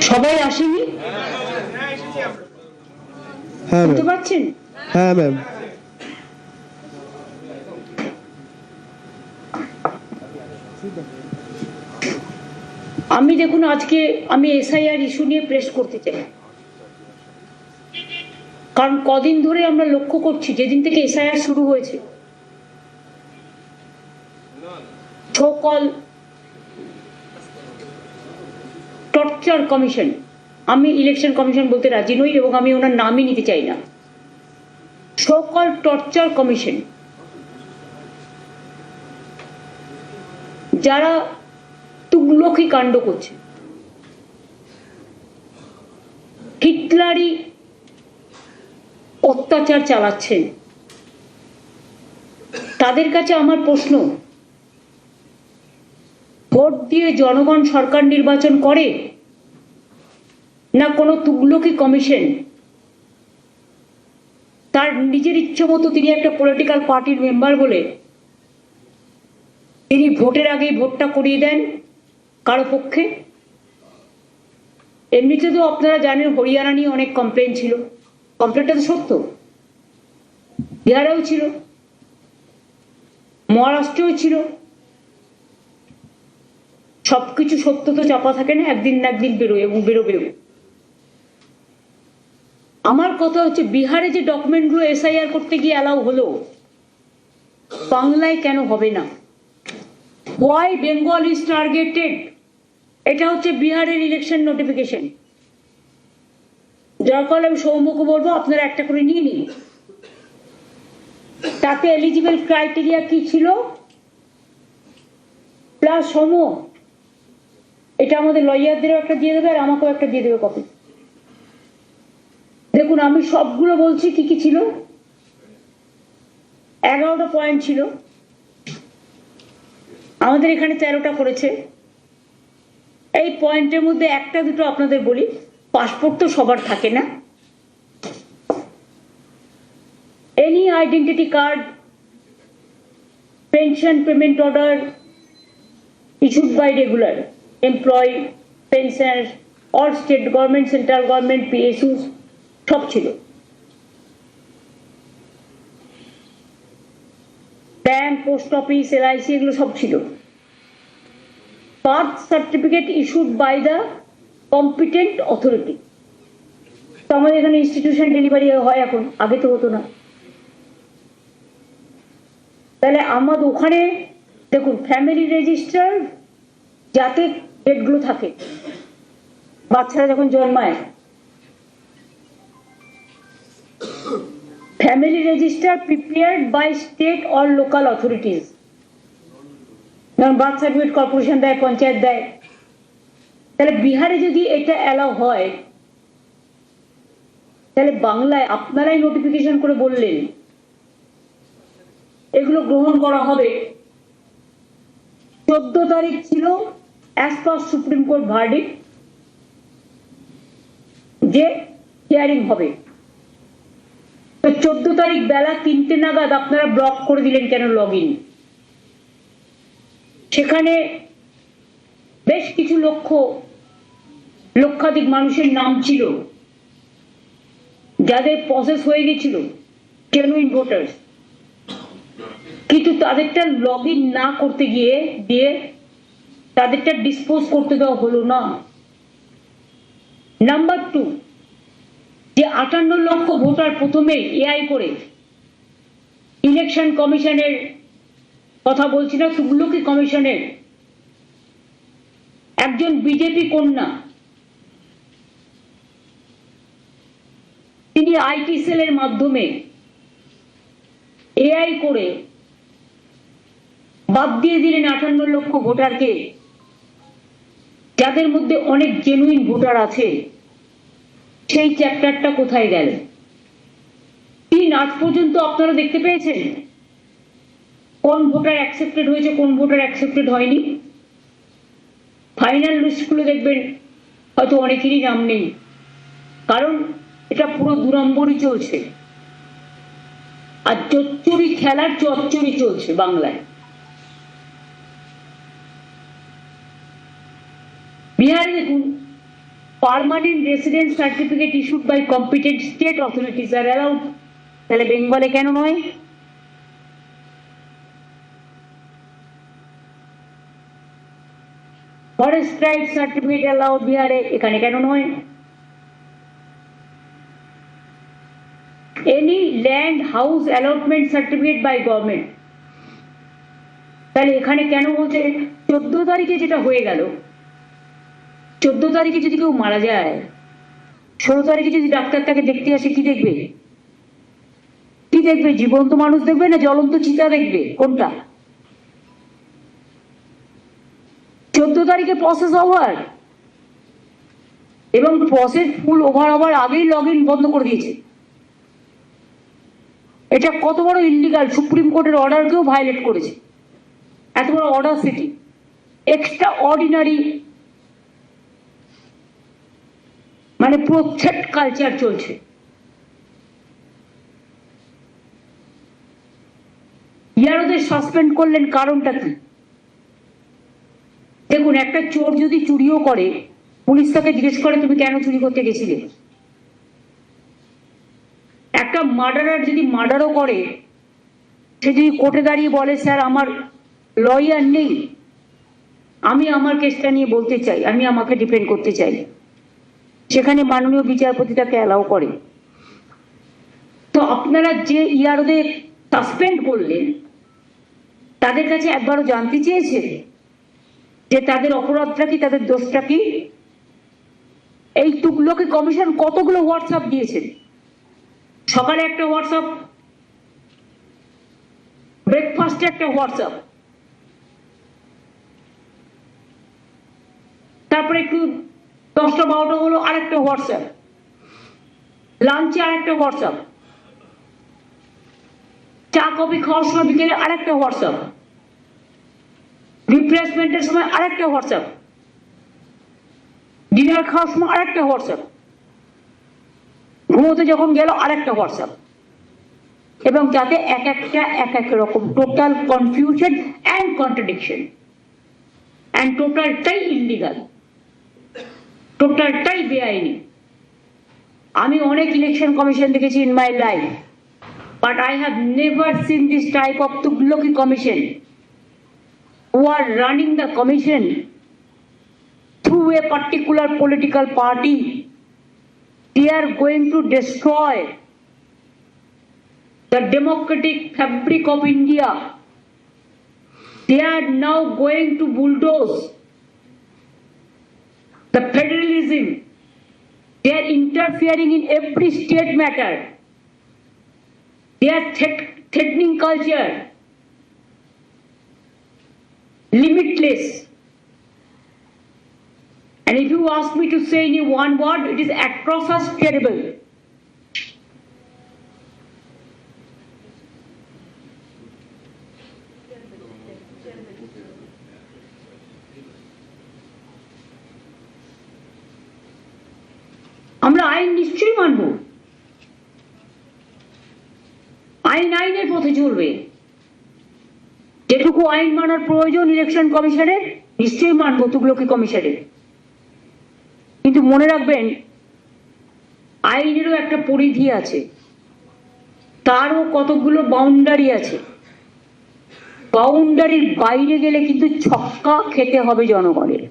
সবাই আসেনি? হ্যাঁ বুঝতে ম্যাম। পারছেন? হ্যাঁ ম্যাম। আমি দেখুন আজকে আমি এসআইআর ইস্যু নিয়ে প্রেস করতে চাই, কারণ কদিন ধরে আমরা লক্ষ্য করছি যেদিন থেকে এসআইআর শুরু হয়েছে সকল টর্চার কমিশন, আমি ইলেকশন কমিশন বলতে রাজি নই এবং আমি ওনার নামই নিতে চাই না, সকল টর্চার কমিশন যারা তুগলকি কাণ্ড করছে, হিটলারি অত্যাচার চালাচ্ছেন, তাদের কাছে আমার প্রশ্ন, ভোট দিয়ে জনগণ সরকার নির্বাচন করে না কোনো তুগলকি কমিশন তার নিজের ইচ্ছে মতো, তিনি একটা পলিটিক্যাল পার্টির মেম্বার বলে তিনি ভোটের আগেই ভোটটা করিয়ে দেন কারো পক্ষে? এমনিতে তো আপনারা জানেন হরিয়ানা নিয়ে অনেক কমপ্লেন ছিল, কমপ্লেনটা তো সত্য, বিহারেও ছিল, মহারাষ্ট্রেও ছিল, সবকিছু সত্য তো চাপা থাকে না, একদিন না একদিন বেরোয় এবং বেরোবেও। আমার কথা হচ্ছে বিহারে যে ডকুমেন্টগুলো এসআইআর করতে গিয়ে অ্যালাউ হলো, বাংলায় কেন হবে না? Why Bengal is targeted? এটা হচ্ছে বিহারের ইলেকশন নোটিফিকেশন, যার ফলে আমি সৌম্যকে বলবো আপনারা একটা করে নিয়ে নিন। তাতে এলিজিবল ক্রাইটেরিয়া কি ছিল প্লাস সৌম্য এটা আমাদের লয়ারদেরও একটা দিয়ে দেবে আর আমাকেও একটা দিয়ে দেবে কপি। দেখুন আমি সবগুলো বলছি কি কি ছিল, 11টা পয়েন্ট ছিল, আমাদের এখানে 13টা করেছে। এই পয়েন্টের মধ্যে একটা দুটো আপনাদের বলি, পাসপোর্ট তো সবার থাকে না, any identity card, pension payment order issued by regular employee, pensioners or state government, central government, PSUs সব ছিল, ব্যাংক, পোস্ট অফিস, এলআইসি এগুলো সব ছিল। Birth certificate issued by the competent authority, তো আমাদের এখানে ইনস্টিটিউশন ডেলিভারি হয় এখন, আগে তো হতো না। তাহলে আমাদের ওখানে দেখুন ফ্যামিলি রেজিস্টার যাতে ডেটগুলো থাকে বাচ্চারা যখন জন্মায়, family register prepared by state or local authorities, যেমন বার্থ সার্টিফিকেট কর্পোরেশন দেয়, পঞ্চায়েত দেয়। তাহলে বিহারে যদি এটা অ্যালাউ হয়, তাহলে বাংলায় আপনারাই নোটিফিকেশন করে বললেন এগুলো গ্রহণ করা হবে। 14 তারিখ ছিল as per supreme court verdict যে হিয়ারিং হবে, তো 14 তারিখ বেলা 3টে নাগাদ আপনারা ব্লক করে দিলেন কেন লগ ইন? সেখানে বেশ কিছু লক্ষাধিক মানুষের নাম ছিল যাদের প্রসেস হয়ে গেছিল, জেনুইন ভোটার্স, কিন্তু তাদেরটা লগ ইন না করতে গিয়ে তাদেরটা ডিসপোজ করতে দেওয়া হলো না। নাম্বার 2, যে 58 লক্ষ ভোটার প্রথমে এআই করে ইলেকশন কমিশনের কথা বলছি না, তুগলকি কমিশনের একজন বিজেপি কন্যা, তিনি আইটি সেলের মাধ্যমে এআই করে বাদ দিয়ে দিলেন 58 লক্ষ ভোটারকে, যাদের মধ্যে অনেক জেনুইন ভোটার আছে। সেই চ্যাপ্টারটা কোথায় গেল? আজ পর্যন্ত আপনারা দেখতে পেয়েছেন কোন ভোটার অ্যাকসেপ্টেড হয়েছে, কোন ভোটার অ্যাকসেপ্টেড হয়নি? ফাইনাল লিস্টগুলো দেখবেন হয়তো অনেকেরই নাম নেই, কারণ এটা পুরো 2 নম্বরই চলছে, আর চচ্চড়ি খেলার চচ্চড়ি চলছে বাংলায়। বিহারে দেখুন permanent residence certificate issued by competent state authorities are allowed. তাহলে বেঙ্গলে কেন নয়? ফরেস্ট রাইট সার্টিফিকেট অ্যালাউড বিহারে, এখানে কেন নয়? Any land house allotment certificate by government, তাহলে এখানে কেন বলছে? 14 তারিখে যেটা হয়ে গেল, 14 তারিখে যদি কেউ মারা যায়, 16 তারিখে যদি ডাক্তার তাকে দেখতে আসে, কি দেখবে? কি দেখবে? জীবন্ত মানুষ দেখবে না জ্বলন্ত চিতা দেখবে? কোনটা? 14 তারিখে প্রসেস ওভার, এবং প্রসেস ফুল ওভার হওয়ার আগেই লগ ইন বন্ধ করে দিয়েছে। এটা কত বড় ইল্লিগাল! সুপ্রিম কোর্টের অর্ডারকেও ভায়োলেট করেছে। এত বড় অর্ডার সিটি, এক্সট্রা অর্ডিনারি, মানে প্রোথেট কালচার চলছে। ইয়ারোদের সাসপেন্ড করলেন, কারণটা কি? দেখুন, একটা চোর যদি চুরিও করে, পুলিশ তাকে জিজ্ঞেস করে তুমি কেন চুরি করতে গেছিলে। একটা মার্ডারার যদি মার্ডারও করে, সে যদি কোর্টে দাঁড়িয়ে বলে স্যার আমার লয়ার নেই, আমি আমার কেসটা নিয়ে বলতে চাই, আমি আমাকে ডিফেন্ড করতে চাই, সেখানে মাননীয় বিচারপতি তাকে অ্যালাউ করে। তো আপনারা যে ইয়ারোদের সাসপেন্ড করলেন, তাদের কাছে একবারও জানতে চেয়েছে যে তাদের অপরাধটা কি, তাদের দোষটা কি? এই তুগলকি কমিশন কতগুলো হোয়াটসঅ্যাপ দিয়েছেন। সকালে একটা হোয়াটসঅ্যাপ, ব্রেকফাস্টে একটা হোয়াটসঅ্যাপ, তারপরে একটু 10টা 12টা হলো আরেকটা হোয়াটসঅ্যাপ, লাঞ্চে আরেকটা হোয়াটসঅ্যাপ, চা কফি খাওয়ার সময় বিকেলে আরেকটা হোয়াটসঅ্যাপ, রিফ্রেশমেন্টের সময় আরেকটা হোয়াটসঅ্যাপ, ডিনার খাওয়ার সময় আরেকটা হোয়াটসঅ্যাপ, ঘুমোতে যখন গেল আরেকটা হোয়াটসঅ্যাপ, এবং যাতে এক এক রকম total confusion and contradiction, and টোটালটাই ইলিগাল, টোটালটাই বেআইনি। আমি অনেক ইলেকশন কমিশন দেখেছি in my life, but I have never seen this type of Tughlaqi commission who are running the commission through a particular political party. They are going to destroy the democratic fabric of India. They are now going to bulldoze the federalism. They are interfering in every state matter. They are threatening culture, limitless. And if you ask me to say in one word, it is atrocious, terrible. আমরা আইন নিশ্চয়ই মানব, আইন আইনের পথে চলবে। যেটুকু আইন মানার প্রয়োজন ইলেকশন কমিশনের, নিশ্চয়ই মানব তুগলকি কমিশনের। কিন্তু মনে রাখবেন, আইনেরও একটা পরিধি আছে, তারও কতগুলো বাউন্ডারি আছে। বাউন্ডারির বাইরে গেলে কিন্তু ছক্কা খেতে হবে জনগণের।